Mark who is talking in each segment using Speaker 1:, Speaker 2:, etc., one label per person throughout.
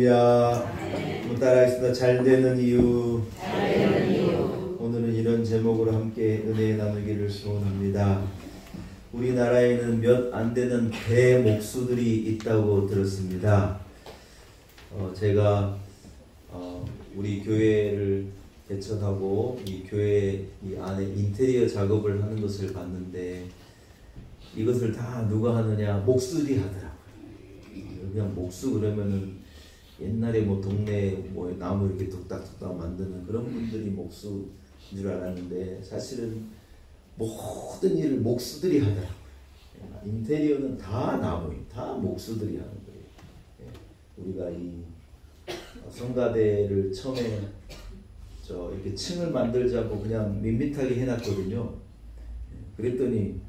Speaker 1: 한번 따라하겠습니다. 잘 되는 이유. 오늘은 이런 제목으로 함께 은혜 나누기를 소원합니다. 우리나라에는 몇 안 되는 대목수들이 있다고 들었습니다. 제가 우리 교회를 개척하고 이 교회 이 안에 인테리어 작업을 하는 것을 봤는데, 이것을 다 누가 하느냐? 목수들이 하더라고요. 그냥 목수 그러면은 옛날에 뭐 동네 뭐 나무 이렇게 뚝딱뚝딱 만드는 그런 분들이 목수인 줄 알았는데, 사실은 모든 일을 목수들이 하더라고요. 인테리어는 다 나무예요. 다 목수들이 하는 거예요. 우리가 이 성가대를 처음에 이렇게 층을 만들자고 그냥 밋밋하게 해놨거든요. 그랬더니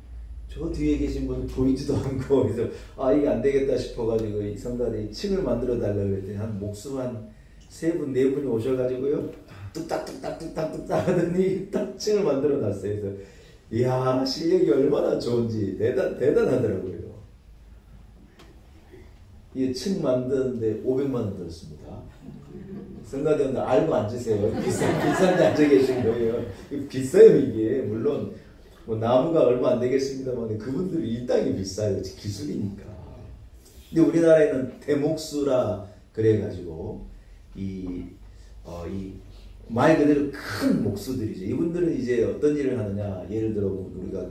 Speaker 1: 저 뒤에 계신 분은 보이지도 않고, 그래서 이게 안 되겠다 싶어가지고 이 성가대 층을 만들어 달라고 그랬더니 한 목수 한 3분 4분이 오셔가지고요, 뚝딱뚝딱뚝딱뚝딱 하더니 딱 층을 만들어 놨어요. 그래서 이야, 실력이 얼마나 좋은지 대단하더라고요. 이 층 만드는데 500만 원 들었습니다. 성가대원들 알고 앉으세요. 비싼데 앉아 계신 거예요. 비싸요 이게. 물론 뭐 나무가 얼마 안 되겠습니다만 그분들이 이 땅이 비싸요. 기술이니까. 근데 우리나라에는 대목수라 그래가지고 이 말 그대로 큰 목수들이죠. 이분들은 이제 어떤 일을 하느냐? 예를 들어 우리가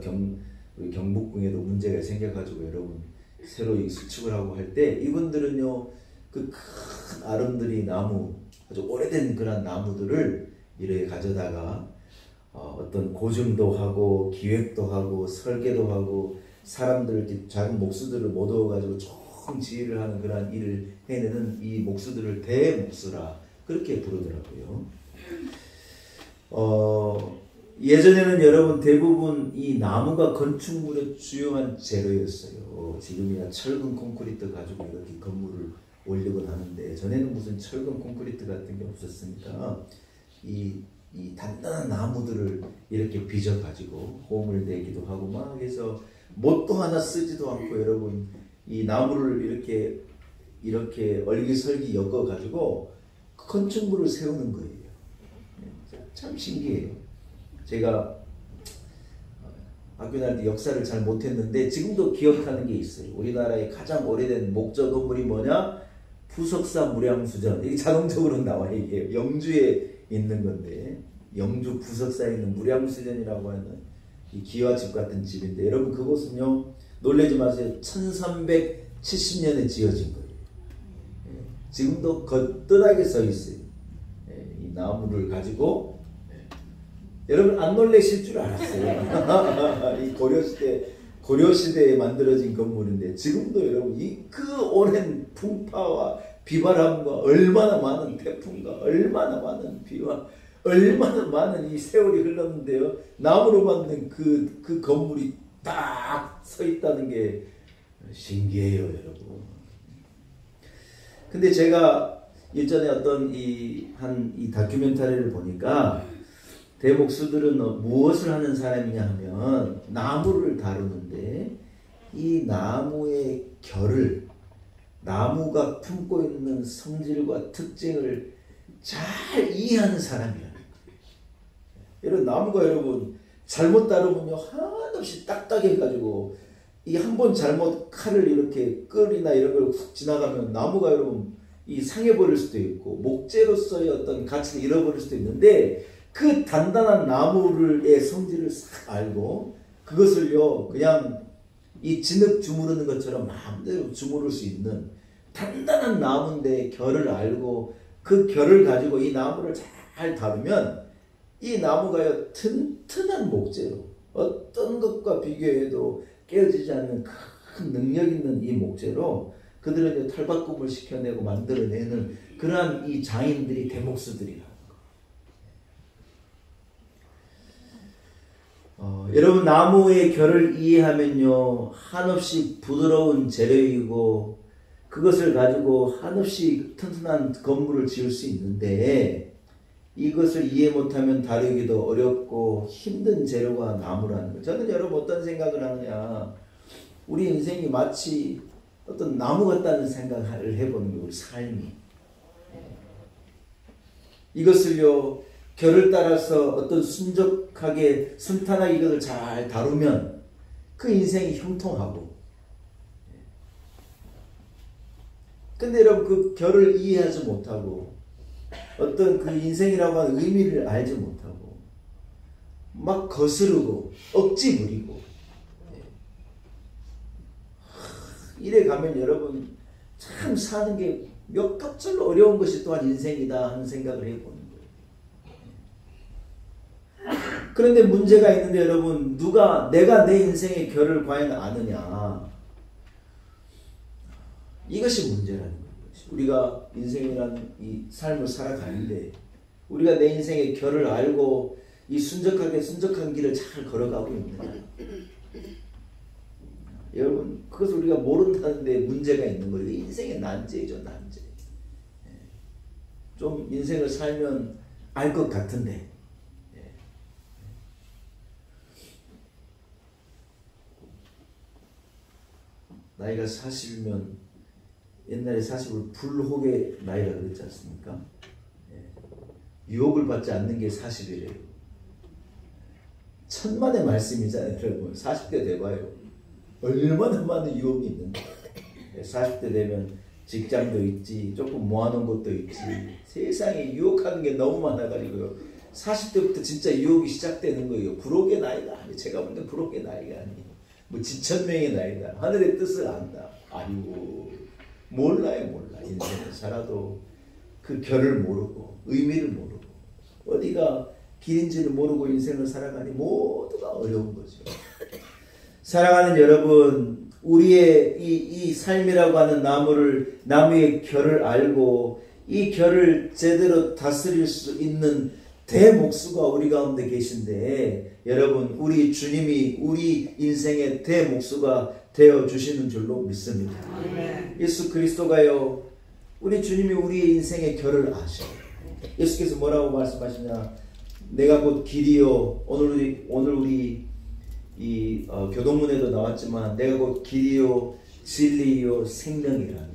Speaker 1: 우리 경북궁에도 문제가 생겨가지고 여러분 새로 수축을 하고 할 때, 이분들은요 그 큰 아름드리 나무, 아주 오래된 그런 나무들을 이렇게 가져다가 어떤 고증도 하고 기획도 하고 설계도 하고 사람들, 작은 목수들을 모아가지고 총 지휘를 하는 그런 일을 해내는 이 목수들을 대목수라 그렇게 부르더라고요. 예전에는 여러분 대부분 이 나무가 건축물의 주요한 재료였어요. 지금이야 철근 콘크리트 가지고 이렇게 건물을 올리곤 하는데, 전에는 무슨 철근 콘크리트 같은 게 없었으니까 이 단단한 나무들을 이렇게 빚어가지고 홈을 내기도 하고 막 해서 못도 하나 쓰지도 않고, 여러분 이 나무를 이렇게 얼기설기 엮어가지고 건축물을 세우는 거예요. 참 신기해요. 제가 학교 다닐 때 역사를 잘 못했는데 지금도 기억하는 게 있어요. 우리나라의 가장 오래된 목조 건물이 뭐냐? 부석사 무량수전. 이게 자동적으로 나와요. 이게 영주에 있는 건데, 영주 부석사에 있는 무량수전이라고 하는 이 기와집 같은 집인데, 여러분 그곳은요, 놀라지 마세요. 1370년에 지어진 거예요. 지금도 거뜬하게 서 있어요. 이 나무를 가지고. 여러분 안 놀라실 줄 알았어요. 이 고려시대에 만들어진 건물인데, 지금도 여러분 그 오랜 풍파와 비바람과 얼마나 많은 태풍과 얼마나 많은 비와 얼마나 많은 이 세월이 흘렀는데요, 나무로 만든 그 건물이 딱 서 있다는 게 신기해요, 여러분. 근데 제가 예전에 어떤 이 다큐멘터리를 보니까, 대목수들은 무엇을 하는 사람이냐 하면 나무를 다루는데, 이 나무의 결을, 나무가 품고 있는 성질과 특징을 잘 이해하는 사람이라는 거예요. 이런 나무가 여러분 잘못 다루면요, 한없이 딱딱해가지고 이 한 번 잘못 칼을 이렇게 끌이나 이런 걸 훅 지나가면 나무가 여러분 이 상해버릴 수도 있고 목재로서의 어떤 가치를 잃어버릴 수도 있는데, 그 단단한 나무의 성질을 싹 알고 그것을요 그냥 이 진흙 주무르는 것처럼 마음대로 주무를 수 있는 단단한 나무인데 결을 알고 그 결을 가지고 이 나무를 잘 다루면 이 나무가요 튼튼한 목재로, 어떤 것과 비교해도 깨어지지 않는 큰 능력 있는 이 목재로 그들은 탈바꿈을 시켜내고 만들어내는 그러한 이 장인들이 대목수들이라. 여러분 나무의 결을 이해하면요, 한없이 부드러운 재료이고 그것을 가지고 한없이 튼튼한 건물을 지을 수 있는데, 이것을 이해 못하면 다루기도 어렵고 힘든 재료가 나무라는 거예요. 저는 여러분 어떤 생각을 하느냐, 우리 인생이 마치 어떤 나무 같다는 생각을 해보는 거예요. 우리 삶이 이것을요, 결을 따라서 어떤 순적하게 순탄하게 이것을 잘 다루면 그 인생이 형통하고, 근데 여러분 그 결을 이해하지 못하고 어떤 그 인생이라고 하는 의미를 알지 못하고 막 거스르고 억지 부리고 이래 가면 여러분 참 사는 게 몇 갑절로 어려운 것이 또한 인생이다 하는 생각을 해보는 거예요. 그런데 문제가 있는데 여러분, 내가 내 인생의 결을 과연 아느냐, 이것이 문제라는 거예요. 우리가 인생이라는 이 삶을 살아가는데 우리가 내 인생의 결을 알고 이 순적한 길을 잘 걸어가고 있느냐, 여러분 그것을 우리가 모른다는데 문제가 있는 거예요. 인생의 난제죠, 난제. 좀 인생을 살면 알 것 같은데, 나이가 40이면 옛날에 40을 불혹의 나이라 그랬지 않습니까? 유혹을 받지 않는 게 40이래요. 천만의 말씀이잖아요. 여러분 40대 돼봐요. 얼마나 많은 유혹이 있는데. 40대 되면 직장도 있지, 조금 모아놓은 것도 있지, 세상에 유혹하는 게 너무 많아가지고요. 40대부터 진짜 유혹이 시작되는 거예요. 불혹의 나이가 아니, 제가 볼 때 불혹의 나이가 아니에요. 뭐 지천명의 나이다. 하늘의 뜻을 안다. 아이고, 몰라. 인생을 살아도 그 결을 모르고 의미를 모르고 어디가 길인지를 모르고 인생을 살아가니 모두가 어려운 거죠. 사랑하는 여러분, 우리의 이 삶이라고 하는 나무의 결을 알고 이 결을 제대로 다스릴 수 있는 대목수가 우리 가운데 계신데, 여러분 우리 주님이 우리 인생의 대목수가 되어주시는 줄로 믿습니다. 아멘. 예수 그리스도가요, 우리 주님이 우리의 인생의 결을 아셔요. 예수께서 뭐라고 말씀하시냐, 내가 곧 길이요, 오늘 우리 이 교동문에도 나왔지만 내가 곧 길이요 진리요 생명이라는 거예요.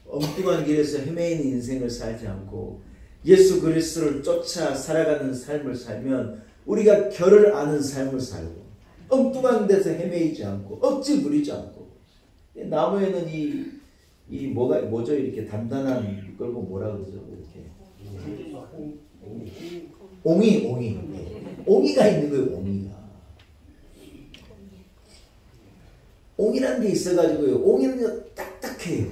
Speaker 1: 엉뚱한 길에서 헤매이는 인생을 살지 않고 예수 그리스도를 쫓아 살아가는 삶을 살면 우리가 결을 아는 삶을 살고 엉뚱한 데서 헤매이지 않고 억지 부리지 않고, 나무에는 이 뭐죠, 이렇게 단단한 걸고 뭐라 그러죠, 이렇게 옹이가 있는 거예요. 옹이라는 게 있어가지고요, 옹이는 딱딱해요.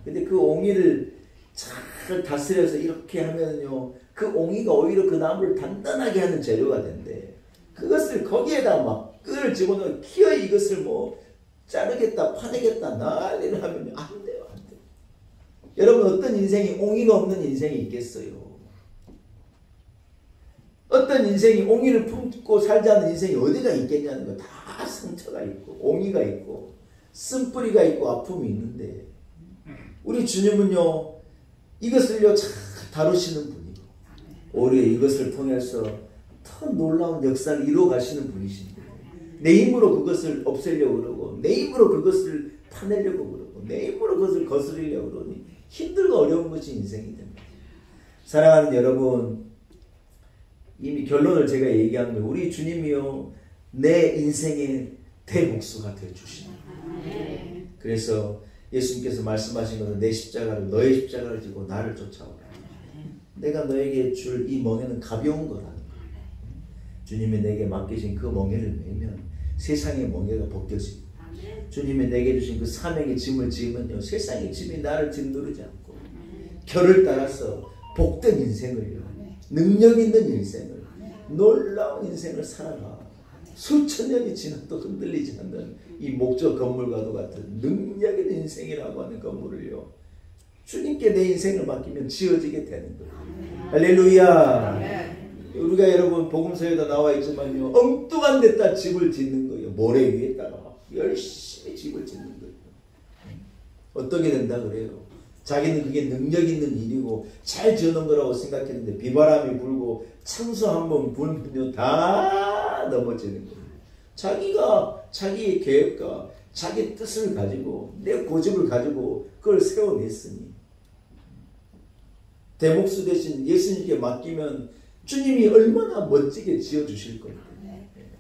Speaker 1: 근데 그 옹이를 잘 다스려서 이렇게 하면요, 그 옹이가 오히려 그 나무를 단단하게 하는 재료가 된대. 그것을 거기에다 막 끈을 집어넣어 키어 이것을 뭐 자르겠다 파내겠다 난리를 하면 안 돼요. 여러분 어떤 인생이 옹이가 없는 인생이 있겠어요? 어떤 인생이 옹이를 품고 살지 않는 인생이 어디가 있겠냐는 거. 다 상처가 있고 옹이가 있고 쓴뿌리가 있고 아픔이 있는데, 우리 주님은요 이것을요 잘 다루시는 분이고 오히려 이것을 통해서 더 놀라운 역사를 이루어 가시는 분이신데, 내 힘으로 그것을 없애려고 그러고 내 힘으로 그것을 파내려고 그러고 내 힘으로 그것을 거스르려고 그러니 힘들고 어려운 것이 인생이 됩니다. 사랑하는 여러분, 이미 결론을 제가 얘기한 거예요. 우리 주님이요 내 인생의 대목수가 되어주십니다. 그래서 예수님께서 말씀하신 것은 너의 십자가를 지고 나를 쫓아오라. 내가 너에게 줄 이 멍에는 가벼운 거라는 거예요. 주님이 내게 맡기신 그 멍에를 메면 세상의 멍에가 벗겨지고, 주님이 내게 주신 그 사명의 짐을 지으면요 세상의 짐이 나를 짓누르지 않고 결을 따라서 복된 인생을요, 능력 있는 인생을, 놀라운 인생을 살아가 수천 년이 지나도 흔들리지 않는 이 목적 건물과도 같은 능력 있는 인생이라고 하는 건물을요 주님께 내 인생을 맡기면 지어지게 되는 거예요. 할렐루야. 우리가 여러분 복음서에도 나와 있지만요, 엉뚱한 데다 집을 짓는 거예요. 모래 위에다가 열심히 집을 짓는 거예요. 어떻게 된다 그래요? 자기는 그게 능력 있는 일이고 잘 지어놓은 거라고 생각했는데 비바람이 불고 창수 한번 불면요 다 넘어지는 거예요. 자기가 자기의 계획과 자기 뜻을 가지고 내 고집을 가지고 그걸 세워냈으니 대목수 대신 예수님께 맡기면 주님이 얼마나 멋지게 지어주실 겁니다.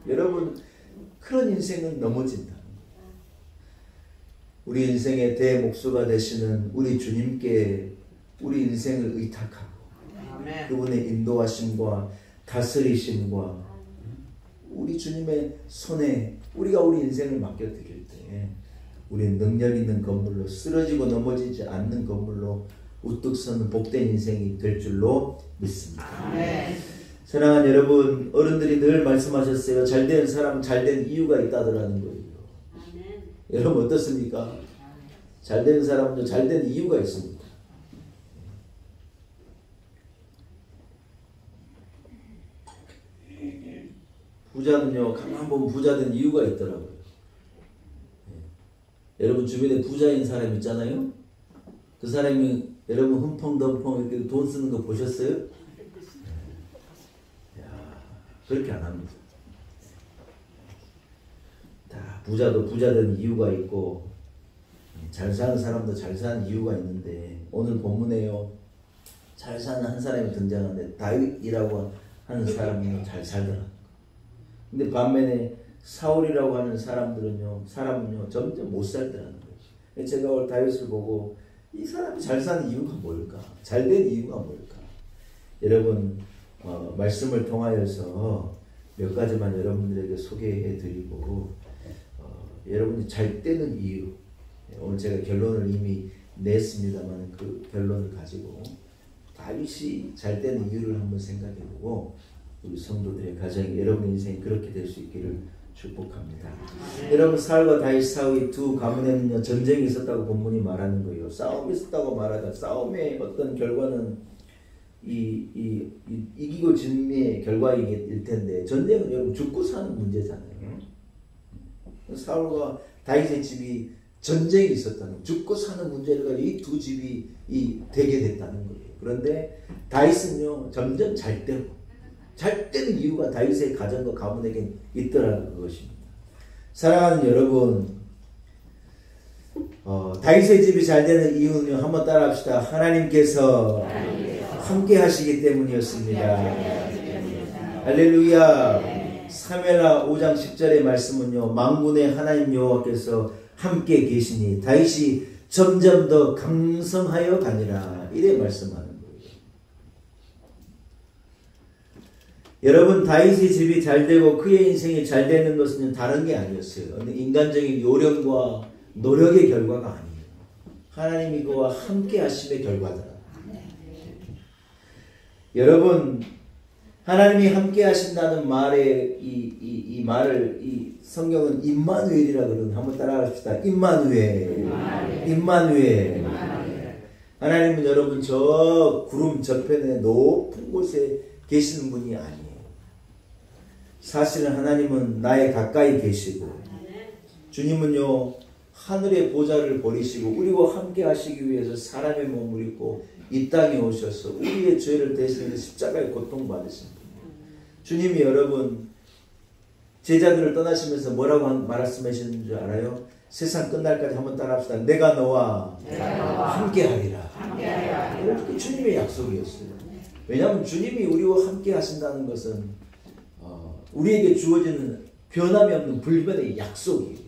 Speaker 1: 여러분, 그런 인생은 넘어진다. 우리 인생의 대목수가 되시는 우리 주님께 우리 인생을 의탁하고 그분의 인도하심과 다스리심과 우리 주님의 손에 우리가 우리 인생을 맡겨드릴 때 우리는 능력 있는 건물로, 쓰러지고 넘어지지 않는 건물로 우뚝 서는 복된 인생이 될 줄로 믿습니다. 사랑하는 여러분, 어른들이 늘 말씀하셨어요. 잘된 사람은 잘된 이유가 있다더라는 거예요. 여러분 어떻습니까? 잘된 사람은 잘된 이유가 있습니다. 부자는요, 가만 보면 부자 된 이유가 있더라고요. 여러분 주변에 부자인 사람 있잖아요. 그 사람이 여러분 흠펑덤펑 이렇게 돈 쓰는 거 보셨어요? 야, 그렇게 안 합니다. 다 부자도 부자 된 이유가 있고 잘 사는 사람도 잘 사는 이유가 있는데 오늘 본문에요, 잘 사는 한 사람이 등장하는데 다윗이라고 하는 사람이 잘 살더라. 근데 반면에 사울이라고 하는 사람은요 점점 못 살더라는 거예요. 제가 오늘 다윗을 보고 이 사람이 잘 사는 이유가 뭘까? 잘 된 이유가 뭘까? 여러분 말씀을 통하여서 몇 가지만 여러분들에게 소개해 드리고 여러분이 잘 되는 이유, 오늘 제가 결론을 이미 냈습니다만 그 결론을 가지고 다윗이 잘 되는 이유를 한번 생각해 보고 우리 성도들의 가정이 여러분 인생이 그렇게 될 수 있기를 축복합니다. 여러분 사울과 다윗 두 가문에는요 전쟁이 있었다고 본문이 말하는 거예요. 싸움이 있었다고 말하다 싸움의 어떤 결과는 이기고 진미의 결과일 텐데 전쟁은 여러분 죽고 사는 문제잖아요. 사울과 다윗의 집이 전쟁이 있었다는 거예요. 죽고 사는 문제를 가지고 이 두 집이 되게 됐다는 거예요. 그런데 다윗은요 점점 잘 되고 잘 되는 이유가 다윗의 가정과 가문에게 있더라는 것입니다. 사랑하는 여러분, 다윗의 집이 잘 되는 이유는요, 한번 따라합시다. 하나님께서 함께 하시기 때문이었습니다. 할렐루야. 사무엘하 5장 10절의 말씀은요, 만군의 하나님 여호와께서 함께 계시니 다윗이 점점 더 강성하여 가니라. 이래 말씀하는 거예요. 여러분 다윗의 집이 잘 되고 그의 인생이 잘 되는 것은 다른 게 아니었어요. 인간적인 요령과 노력의 결과가 아니에요. 하나님이 그와 함께 하심의 결과더라. 여러분 하나님이 함께 하신다는 말에 이 말을 이 성경은 임마누엘이라 그러는, 한번 따라합시다. 임마누엘. 하나님은 여러분 저 구름 저편에 높은 곳에 계시는 분이 아니에요. 사실은 하나님은 나의 가까이 계시고 주님은요 하늘의 보좌를 버리시고 우리와 함께 하시기 위해서 사람의 몸을 입고 이 땅에 오셔서 우리의 죄를 대신해서 십자가에 고통받으신 분이에요. 주님이 여러분 제자들을 떠나시면서 뭐라고 말씀하시는 줄 알아요? 세상 끝날까지 한번 따라합시다. 내가 너와 함께 하리라. 이렇게 주님의 약속이었어요. 왜냐하면 주님이 우리와 함께 하신다는 것은 우리에게 주어지는 변함이 없는 불변의 약속이에요.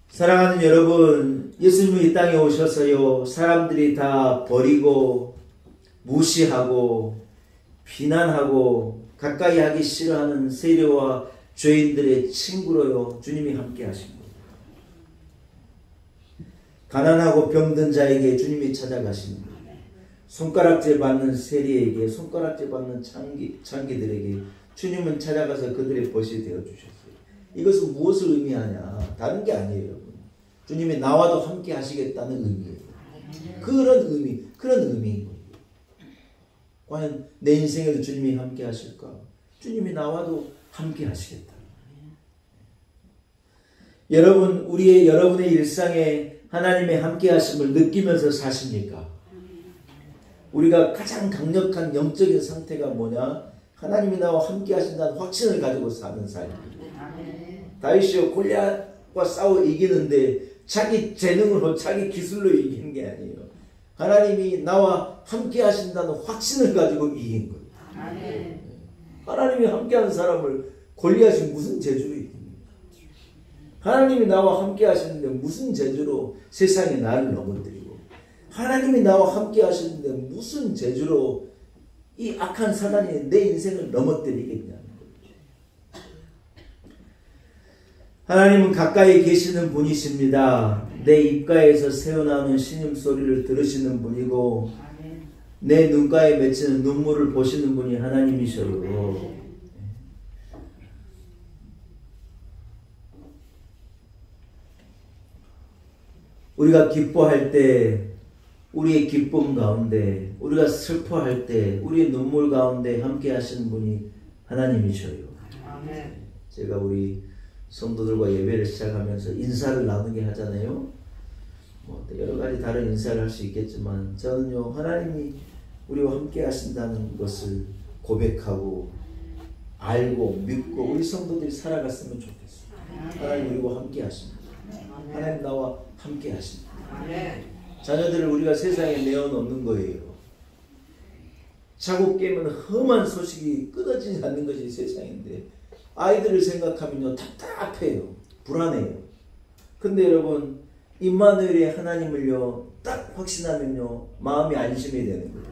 Speaker 1: 사랑하는 여러분, 예수님이 이 땅에 오셔서요 사람들이 다 버리고 무시하고 비난하고 가까이 하기 싫어하는 세리와 죄인들의 친구로요 주님이 함께 하신 거예요. 가난하고 병든 자에게 주님이 찾아가신 거예요. 손가락질 받는 세리에게, 손가락질 받는 창기들에게 주님은 찾아가서 그들의 벗이 되어주셨어요. 이것은 무엇을 의미하냐? 다른 게 아니에요, 여러분. 주님이 나와도 함께 하시겠다는 의미예요. 그런 의미인 거예요. 과연 내 인생에도 주님이 함께 하실까? 주님이 나와도 함께 하시겠다. 여러분, 여러분의 일상에 하나님의 함께 하심을 느끼면서 사십니까? 우리가 가장 강력한 영적인 상태가 뭐냐? 하나님이 나와 함께 하신다는 확신을 가지고 사는 삶입니다. 다윗이요 골리앗과 싸워 이기는데 자기 재능으로 자기 기술로 이기는 게 아니에요. 하나님이 나와 함께 하신다는 확신을 가지고 이긴 거예요. 아멘. 하나님이 함께하는 사람을 골리앗이 무슨 재주로 이깁니까? 하나님이 나와 함께 하시는데 무슨 재주로 세상에 나를 넘어뜨리고, 하나님이 나와 함께 하시는데 무슨 재주로 이 악한 사단이 내 인생을 넘어뜨리겠냐는 거예요. 하나님은 가까이 계시는 분이십니다. 내 입가에서 새어나오는 신음소리를 들으시는 분이고, 내 눈가에 맺히는 눈물을 보시는 분이 하나님이셔요. 우리가 기뻐할 때, 우리의 기쁨 가운데, 우리가 슬퍼할 때, 우리의 눈물 가운데 함께 하시는 분이 하나님이셔요. 제가 우리 성도들과 예배를 시작하면서 인사를 나누게 하잖아요. 여러 가지 다른 인사를 할 수 있겠지만, 저는요, 하나님이 우리와 함께 하신다는 것을 고백하고 알고 믿고 우리 성도들이 살아갔으면 좋겠어요. 하나님 우리와 함께 하십니다. 하나님 나와 함께 하십니다. 자녀들을 우리가 세상에 내어놓는 거예요. 자고 깨면 험한 소식이 끊어지지 않는 것이 세상인데, 아이들을 생각하면요 답답해요. 불안해요. 근데 여러분, 임마누엘의 하나님을요 딱 확신하면요 마음이 안심이 되는 거예요.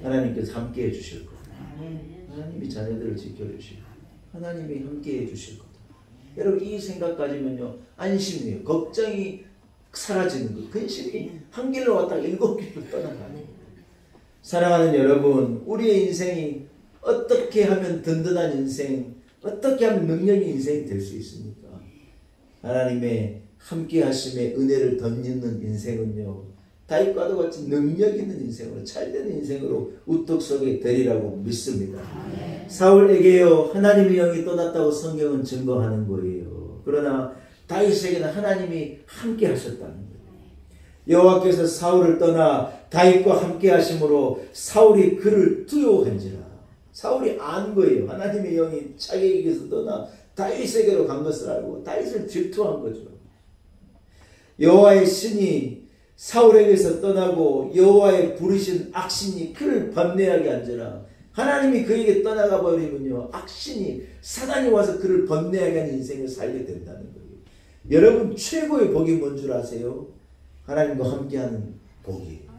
Speaker 1: 하나님께서 함께 해주실 거예요. 하나님이 자녀들을 지켜주시고 하나님이 함께 해주실 거다. 여러분, 이 생각 가지면요 안심이에요. 걱정이 사라지는 거예요. 근심이 한 길로 왔다가 7길로 떠나가는 거예요. 사랑하는 여러분, 우리의 인생이 어떻게 하면 든든한 인생, 어떻게 하면 능력의 인생이 될 수 있습니까? 하나님의 함께 하심의 은혜를 덧입는 인생은요 다윗과도 같이 능력 있는 인생으로, 잘되는 인생으로 우뚝 서게 되리라고 믿습니다. 사울에게요 하나님의 영이 떠났다고 성경은 증거하는 거예요. 그러나 다윗에게는 하나님이 함께 하셨다는 거예요. 여호와께서 사울을 떠나 다윗과 함께 하심으로 사울이 그를 두려워한지라. 사울이 안 거예요. 하나님의 영이 자기에게서 떠나 다윗에게로 간 것을 알고 다윗을 질투한 거죠. 여호와의 신이 사울에게서 떠나고 여호와의 부르신 악신이 그를 번뇌하게 한지라. 하나님이 그에게 떠나가 버리면요 악신이, 사단이 와서 그를 번뇌하게 하는 인생을 살게 된다는 거예요. 여러분, 최고의 복이 뭔 줄 아세요? 하나님과 함께하는 복이에요.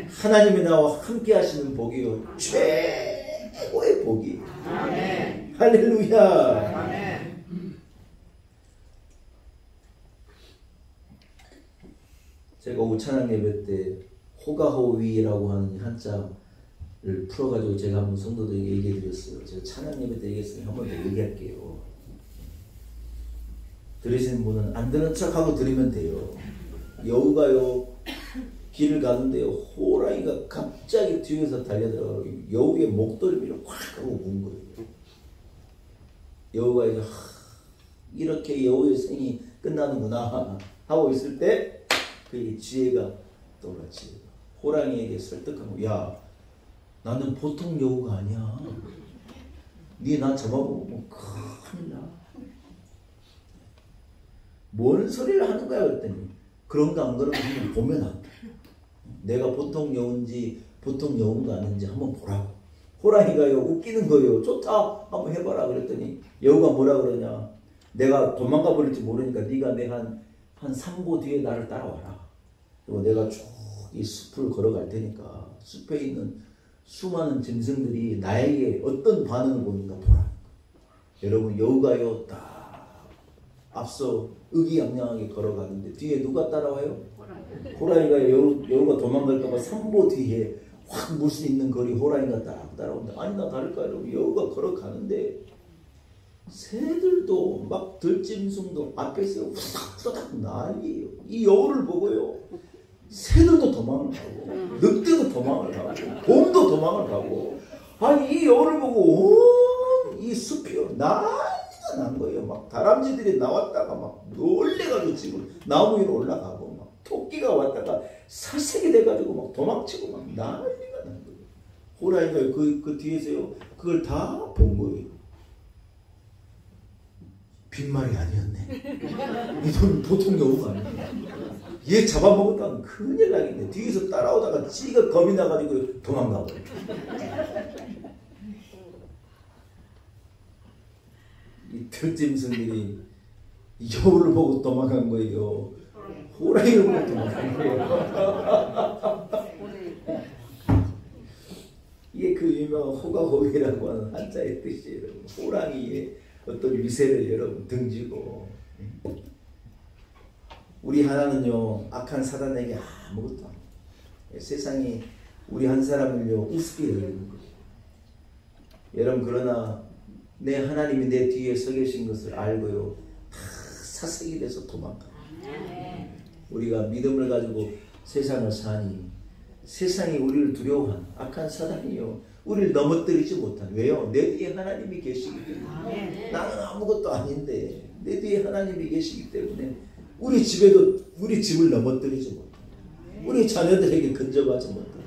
Speaker 1: 하나님이 나와 함께 하시는 복이요 최고의 복이에요. 할렐루야. 제가 오찬양 예배 때 호가호위라고 하는 한자를 풀어가지고 제가 한번 성도들에게 얘기해 드렸어요. 제가 찬양 예배 때 얘기했으니 한 번 더 얘기할게요. 들으시는 분은 안 들은 척하고 들으면 돼요. 여우가요 길을 가는데요 호랑이가 갑자기 뒤에서 달려들어가고 여우의 목덜미를 확 하고 문 거예요. 여우가 이제 이렇게 여우의 생이 끝나는구나 하고 있을 때 그의 지혜가 떠올랐지. 호랑이에게 설득하고, 야, 나는 보통 여우가 아니야. 네 나 잡아보고 큰일 나. 뭔 소리를 하는 거야 그랬더니, 그런가 안 그런가 한번 보면 안 돼. 내가 보통 여우인지 보통 여우가 아닌지 한번 보라고. 호랑이가요 웃기는 거예요. 좋다, 한번 해봐라 그랬더니 여우가 뭐라 그러냐, 내가 도망가 버릴지 모르니까 네가 내 한 3보 뒤에 나를 따라와라. 그리고 내가 쭉 이 숲을 걸어갈 테니까 숲에 있는 수많은 짐승들이 나에게 어떤 반응을 보는가 보라. 여러분, 여우가요 딱 앞서 의기양양하게 걸어가는데 뒤에 누가 따라와요? 호랑이가 여우가 도망갈까봐 3보 뒤에 확 물 수 있는 거리 호랑이가 딱 따라온다. 아니나 다를까 여러분, 여우가 걸어가는데 새들도 막 들짐승도 앞에서 후닥후닥 난리예요. 이 여우를 보고요 새들도 도망을 가고 늑대도 도망을 가고 곰도 도망을 가고, 아니 이 여우를 보고 온 이 숲이요 난리가 난 거예요. 막 다람쥐들이 나왔다가 막 놀래가지고 지금 나무 위로 올라가고, 막 토끼가 왔다가 살색이 돼가지고 막 도망치고 막 난리가 난 거예요. 호랑이가 그 뒤에서요 그걸 다 본 거예요. 빈말이 아니었네. 이 돈 보통 경우가 아니야. 얘 잡아먹었다면 큰일 나겠네. 뒤에서 따라오다가 찌가 겁이 나가지고 도망가 버려. 이 들짐승들이 여우를 보고 도망간 거예요. 호랑이를 보고 도망간 거예요. 이게 그 유명한 호가호비라고 하는 한자의 뜻이에요. 호랑이의 어떤 위세를 여러분 등지고. 우리 하나는요 악한 사단에게 아무것도 안 해요. 세상이 우리 한 사람을요 우습게 여기는 거예요. 여러분 그러나 내 하나님이 내 뒤에 서 계신 것을 알고요 다 사색이 돼서 도망가요. 우리가 믿음을 가지고 세상을 사니 세상이 우리를 두려워한 악한 사단이요 우리를 넘어뜨리지 못한. 왜요? 내 뒤에 하나님이 계시기 때문에. 나는 아무것도 아닌데 내 뒤에 하나님이 계시기 때문에 우리 집에도 우리 집을 넘어뜨리지 못하고 우리 자녀들에게 근접하지 못하고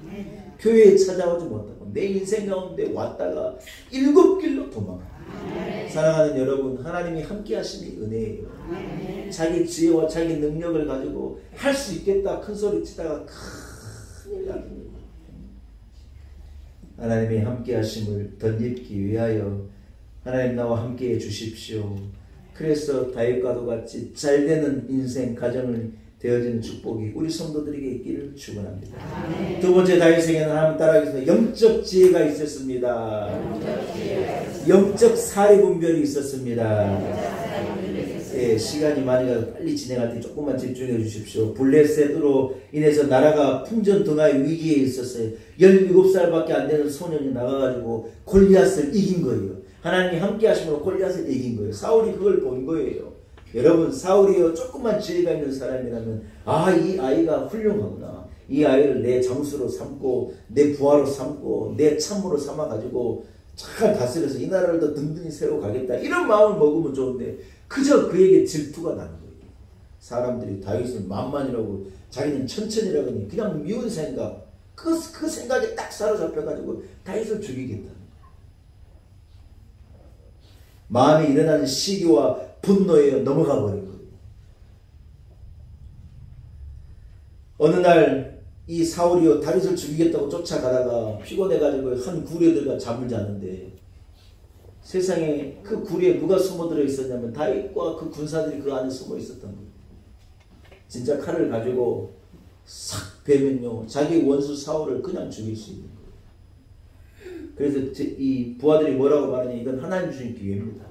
Speaker 1: 교회에 찾아오지 못하고 내 인생 가운데 왔다가 일곱 길로 도망가요. 사랑하는 여러분 하나님이 함께 하심이 은혜예요. 자기 지혜와 자기 능력을 가지고 할 수 있겠다 큰 소리 치다가 큰일 납니다. 하나님이 함께 하심을 덧입기 위하여 하나님 나와 함께 해 주십시오. 그래서 다윗과도 같이 잘되는 인생 가정을 되어지는 축복이 우리 성도들에게 있기를 축원합니다. 두 번째 다윗에게는 하나님 따라하기서 영적 지혜가 있었습니다. 영적 사리 분별이 있었습니다. 예, 시간이 많이 가서 빨리 진행할 때 조금만 집중해 주십시오. 블레셋으로 인해서 나라가 풍전등화의 위기에 있었어요. 17살밖에 안 되는 소년이 나가가지고 골리앗을 이긴 거예요. 하나님이 함께 하심으로 골리앗을 이긴 거예요. 사울이 그걸 본 거예요. 여러분 사울이요 조금만 지혜가 있는 사람이라면 이 아이가 훌륭하구나. 이 아이를 내 장수로 삼고 내 부하로 삼고 내 참모로 삼아가지고 잘 다스려서 이 나라를 더 든든히 세워가겠다. 이런 마음을 먹으면 좋은데 그저 그에게 질투가 나는 거예요. 사람들이 다윗을 만만이라고 자기는 천천히라고 하니 그냥 미운 생각 그 생각에 딱 사로잡혀가지고 다윗을 죽이겠다는 거예요. 마음에 일어나는 시기와 분노에 넘어가 버린 거예요. 어느 날 이 사울이요 다윗을 죽이겠다고 쫓아가다가 피곤해가지고 한 굴에 들어가 잠을 자는데 세상에 그 굴에 누가 숨어들어 있었냐면 다윗과 그 군사들이 그 안에 숨어 있었던 거예요. 진짜 칼을 가지고 싹 베면요 자기 원수 사울을 그냥 죽일 수 있는 거예요. 그래서 이 부하들이 뭐라고 말하냐, 이건 하나님 주신 기회입니다.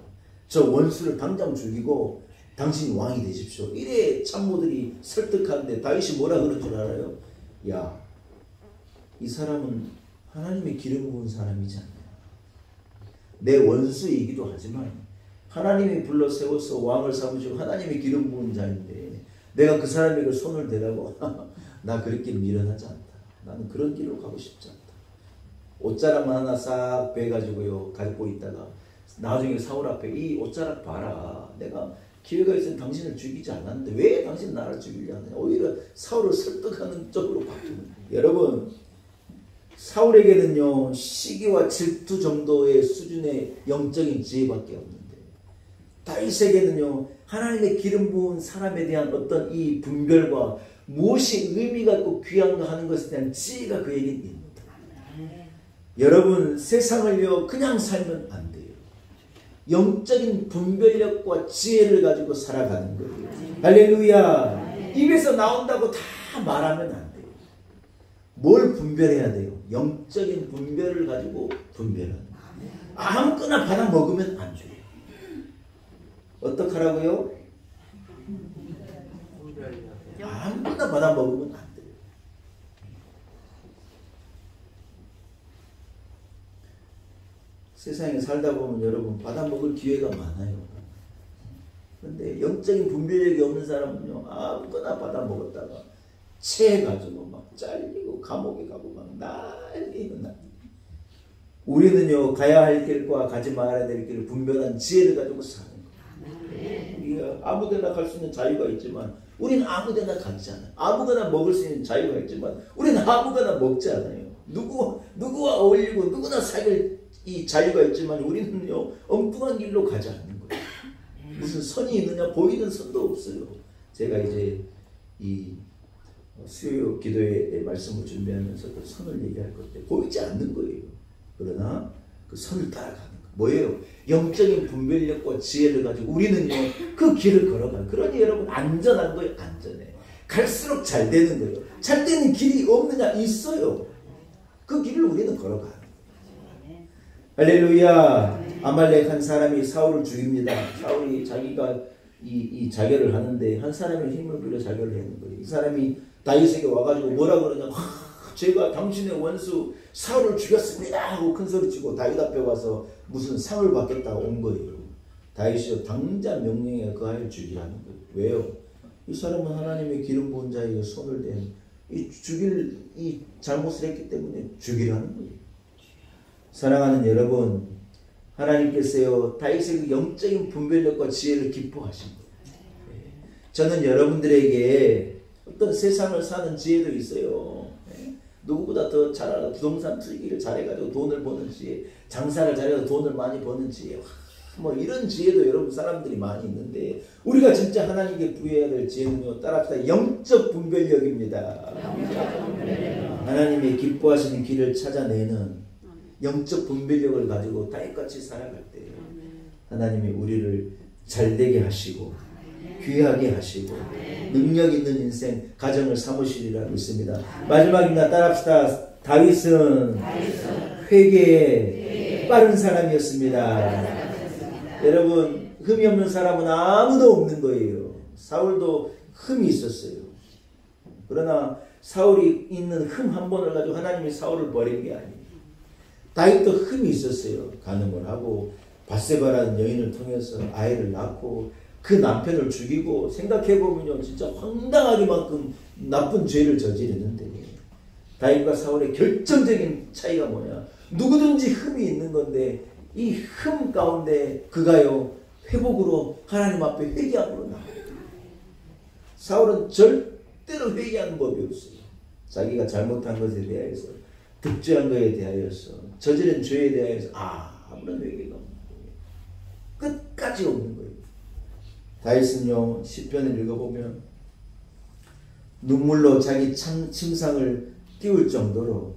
Speaker 1: 저 원수를 당장 죽이고 당신이 왕이 되십시오. 이래 참모들이 설득하는데 다윗이 뭐라 그런 줄 알아요? 야, 이 사람은 하나님의 기름 부은 사람이지 않냐. 내 원수이기도 하지만 하나님이 불러 세워서 왕을 삼으시고 하나님의 기름 부은 자인데 내가 그 사람에게 손을 대라고 나 그렇게 미련하지 않다. 나는 그런 길로 가고 싶지 않다. 옷자락만 하나 싹 베가지고요 갖고 있다가 나중에 사울 앞에 이 옷자락 봐라. 내가 기회가 있으면 당신을 죽이지 않았는데 왜 당신 나를 죽이려 하느냐. 오히려 사울을 설득하는 쪽으로 바뀌는 거예요. 여러분 사울에게는요 시기와 질투 정도의 수준의 영적인 지혜밖에 없는데 다윗에게는요 하나님의 기름 부은 사람에 대한 어떤 이 분별과 무엇이 의미가 있고 귀한가 하는 것에 대한 지혜가 그에게 있습니다. 여러분 세상을요 그냥 살면 안 돼요. 영적인 분별력과 지혜를 가지고 살아가는 거예요. 할렐루야. 입에서 나온다고 다 말하면 안 돼요. 뭘 분별해야 돼요? 영적인 분별을 가지고 분별하는 거예요. 아무거나 받아 먹으면 안 돼요. 어떡하라고요? 아무거나 받아 먹으면 안 돼요. 세상에 살다 보면 여러분 받아 먹을 기회가 많아요. 그런데 영적인 분별력이 없는 사람은요 아무거나 받아 먹었다가 체해가지고 막 잘리고 감옥에 가고 막 난리는 나. 우리는요 가야 할 길과 가지 말아야 될 길을 분별한 지혜를 가지고 사는 거예요. 우리가 아무데나 갈 수 있는 자유가 있지만 우리는 아무데나 가지 않아요. 아무거나 먹을 수 있는 자유가 있지만 우리는 아무거나 먹지 않아요. 누구와 어울리고 누구나 사귈 이 자유가 있지만 우리는요 엉뚱한 길로 가지 않는 거예요. 무슨 선이 있느냐? 보이는 선도 없어요. 제가 이제 이 수요 기도회 말씀을 준비하면서 그 선을 얘기할 건데 보이지 않는 거예요. 그러나 그 선을 따라가는 거. 뭐예요? 영적인 분별력과 지혜를 가지고 우리는요 그 길을 걸어가요. 그러니 여러분 안전한 거예요. 안전해. 갈수록 잘 되는 거예요. 잘 되는 길이 없느냐? 있어요. 그 길을 우리는 걸어가요. 할렐루야. 아말렉 한 사람이 사울을 죽입니다. 사울이 자기가 이 자결을 하는데 한 사람의 힘을 빌려 자결을 하는 거예요. 이 사람이 다윗에게 와가지고 뭐라 그러냐? 제가 당신의 원수 사울을 죽였습니다 하고 큰 소리치고 다윗 앞에 와서 무슨 상을 받겠다고 온 거예요. 다윗이 당장 명령에 그하여 죽이라는 거예요. 왜요? 이 사람은 하나님의 기름 부은 자에게 손을 댄 이 잘못을 했기 때문에 죽이라는 거예요. 사랑하는 여러분, 하나님께서요 다윗의 영적인 분별력과 지혜를 기뻐하신 거예요. 저는 여러분들에게 어떤 세상을 사는 지혜도 있어요. 누구보다 더 잘 알아. 부동산 투기를 잘해가지고 돈을 버는 지혜, 장사를 잘해서 돈을 많이 버는 지혜, 뭐 이런 지혜도 여러분 사람들이 많이 있는데 우리가 진짜 하나님께 부여해야 될 지혜는요, 따라합시다. 영적 분별력입니다. 하나님의 기뻐하시는 길을 찾아내는 영적 분별력을 가지고 다윗같이 살아갈 때 하나님이 우리를 잘되게 하시고 귀하게 하시고 능력 있는 인생 가정을 삼으시리라 믿습니다. 마지막입니다. 따라합시다. 다윗은 회개에 빠른 사람이었습니다. 여러분 흠이 없는 사람은 아무도 없는 거예요. 사울도 흠이 있었어요. 그러나 사울이 있는 흠 한 번을 가지고 하나님이 사울을 버린 게 아니에요. 다윗도 흠이 있었어요. 간음을 하고 밧세바라는 여인을 통해서 아이를 낳고 그 남편을 죽이고 생각해보면요 진짜 황당하기만큼 나쁜 죄를 저지르는데 다윗과 사울의 결정적인 차이가 뭐냐? 누구든지 흠이 있는 건데 이 흠 가운데 그가요 회복으로 하나님 앞에 회개함으로 나와요. 사울은 절대로 회개하는 법이 없어요. 자기가 잘못한 것에 대해서 득죄한 것에 대하여서 저지른 죄에 대하여서 아무런 회개가 없는 거예요. 끝까지 없는 거예요. 다윗은요 시편을 읽어보면 눈물로 자기 침상을 띄울 정도로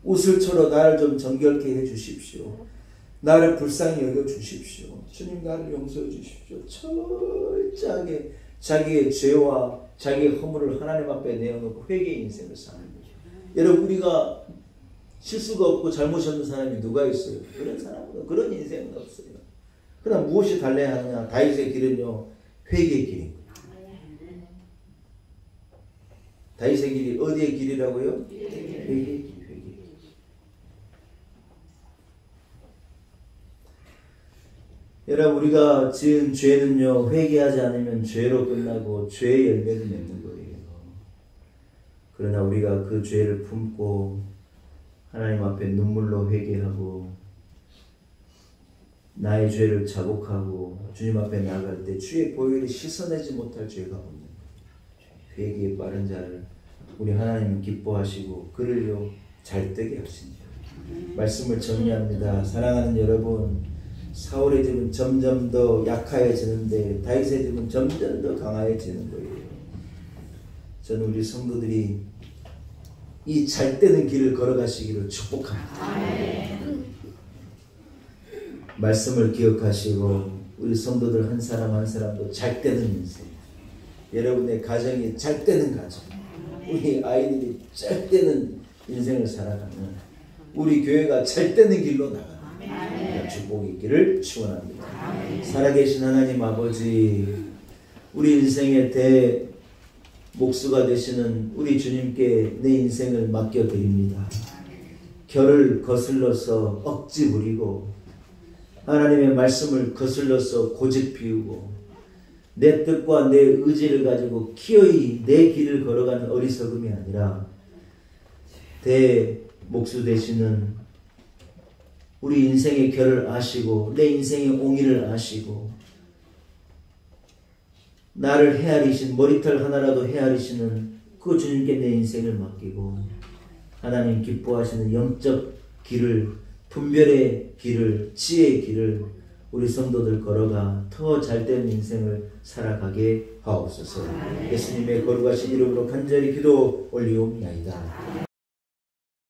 Speaker 1: 웃을초로 나를 좀 정결케 해주십시오. 나를 불쌍히 여겨주십시오. 주님 나를 용서해 주십시오. 철저하게 자기의 죄와 자기의 허물을 하나님 앞에 내어놓고 회개의 인생을 사는 거죠. 여러분 우리가 실수가 없고 잘못이 없는 사람이 누가 있어요? 그런 사람은 그런 인생은 없어요. 그러나 무엇이 달라야 하느냐? 다윗의 길은요 회개의 길인 거예요. 다윗의 길이 어디의 길이라고요? 회개의 길. 여러분 우리가 지은 죄는요 회개하지 않으면 죄로 끝나고 죄의 열매를 맺는 거예요. 그러나 우리가 그 죄를 품고 하나님 앞에 눈물로 회개하고 나의 죄를 자복하고 주님 앞에 나아갈 때 주의 보혈이 씻어내지 못할 죄가 없는 회개에 빠른 자를 우리 하나님은 기뻐하시고 그를요 잘되게 하십니다. 말씀을 정리합니다. 사랑하는 여러분, 사울의 집은 점점 더 약해지는데 다윗의 집은 점점 더 강해지는 거예요. 저는 우리 성도들이 이 잘되는 길을 걸어가시기를 축복합니다. 말씀을 기억하시고 우리 성도들 한 사람 한 사람도 잘되는 인생, 여러분의 가정이 잘되는 가정, 우리 아이들이 잘되는 인생을 살아가는 우리 교회가 잘되는 길로 나가는 축복이 있기를 축원합니다. 살아계신 하나님 아버지, 우리 인생의 대목수가 되시는 우리 주님께 내 인생을 맡겨드립니다. 결을 거슬러서 억지 부리고 하나님의 말씀을 거슬러서 고집 피우고 내 뜻과 내 의지를 가지고 기어이 내 길을 걸어가는 어리석음이 아니라 대목수 되시는 우리 인생의 결을 아시고 내 인생의 옹의를 아시고 나를 헤아리신 머리털 하나라도 헤아리시는 그 주님께 내 인생을 맡기고 하나님 기뻐하시는 영적 길을, 분별의 길을, 지혜의 길을 우리 성도들 걸어가 더 잘된 인생을 살아가게 하옵소서. 예수님의 거룩하신 이름으로 간절히 기도 올리옵나이다.